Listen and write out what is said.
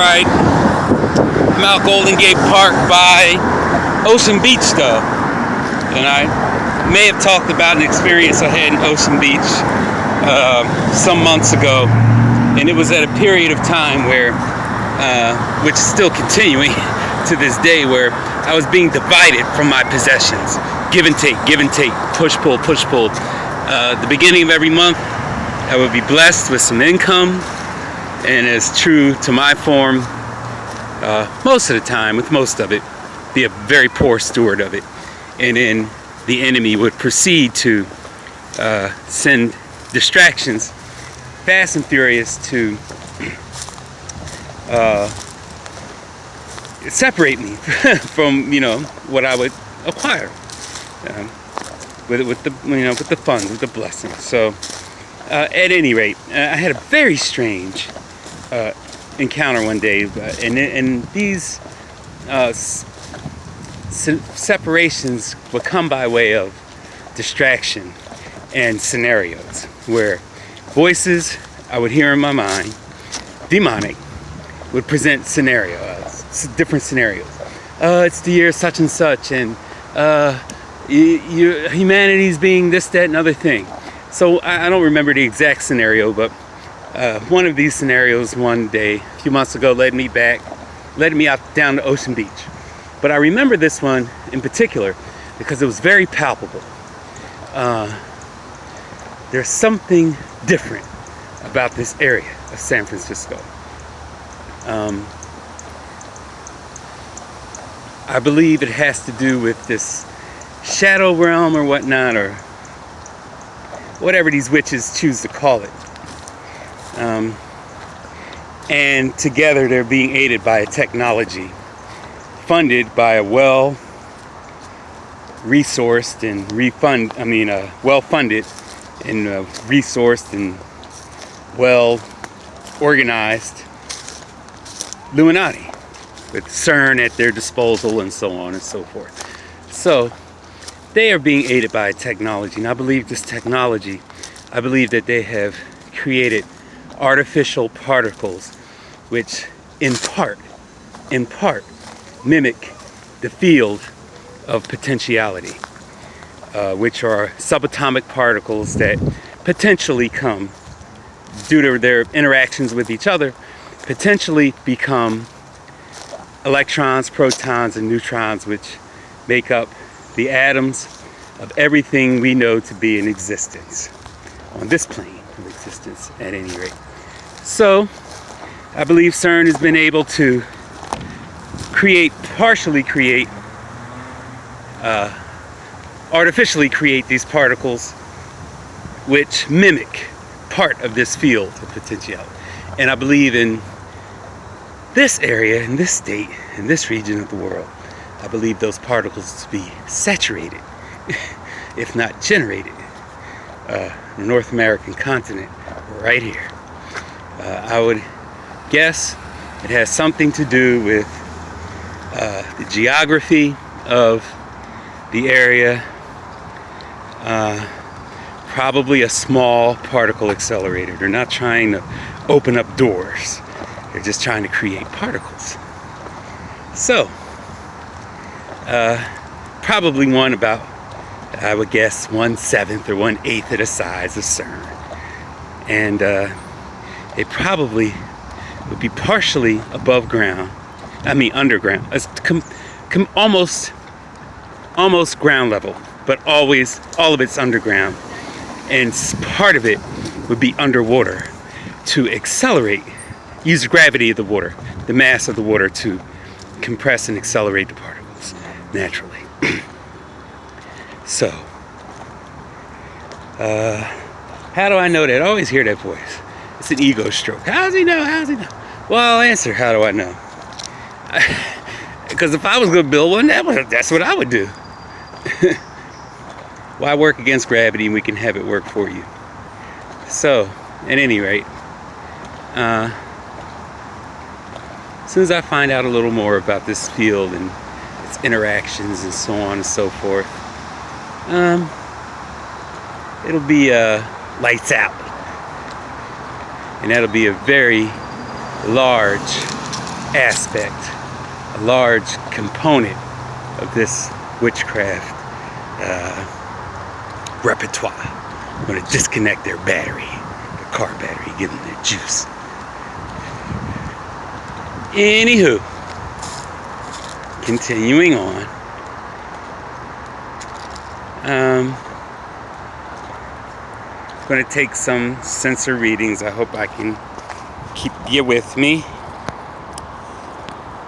Alright, I'm out Golden Gate Park by Ocean Beach though. And I may have talked about an experience I had in Ocean Beach some months ago. And it was at a period of time where, which is still continuing to this day, where I was being divided from my possessions. Give and take, push, pull, push, pull. The beginning of every month, I would be blessed with some income. And as true to my form, most of the time, with most of it, be a very poor steward of it. And then the enemy would proceed to send distractions, fast and furious, to separate me from, what I would acquire with the funds, with the blessings. So, at any rate, I had a very strange encounter one day, and these separations would come by way of distraction and scenarios where voices I would hear in my mind, demonic, would present different scenarios. It's the year such and such, and humanity's being this, that, and other thing. So I don't remember the exact scenario, but one of these scenarios one day, a few months ago, led me out down to Ocean Beach. But I remember this one in particular because it was very palpable. There's something different about this area of San Francisco. I believe it has to do with this shadow realm or whatnot, or whatever these witches choose to call it. And together they're being aided by a technology funded by a well-resourced and well-funded and resourced and well-organized Illuminati, with CERN at their disposal and so on and so forth. So they are being aided by a technology, and I believe this technology, I believe that they have created artificial particles which in part mimic the field of potentiality, which are subatomic particles that potentially come, due to their interactions with each other, potentially become electrons, protons, and neutrons, which make up the atoms of everything we know to be in existence on this plane of existence, at any rate. So I believe CERN has been able to artificially create these particles which mimic part of this field of potentiality. And I believe in this area, in this state, in this region of the world, I believe those particles to be saturated, if not generated, the North American continent, right here. I would guess it has something to do with the geography of the area, probably a small particle accelerator. They're not trying to open up doors. They're just trying to create particles. So, probably one about, I would guess, 1/7 or 1/8 of the size of CERN. And it probably would be partially underground. It's almost ground level, but all of it's underground. And part of it would be underwater to accelerate, use the gravity of the water, the mass of the water, to compress and accelerate the particles naturally. So, how do I know that? I always hear that voice. It's an ego stroke. How does he know? Well, I'll answer, how do I know? Because if I was going to build one, that's what I would do. Why work against gravity when we can have it work for you? So, at any rate, as soon as I find out a little more about this field and its interactions and so on and so forth, it'll be lights out. And that'll be a very large aspect, a large component of this witchcraft repertoire. I'm going to disconnect their battery, their car battery, give them their juice. Anywho, continuing on. I'm going to take some sensor readings. I hope I can keep you with me.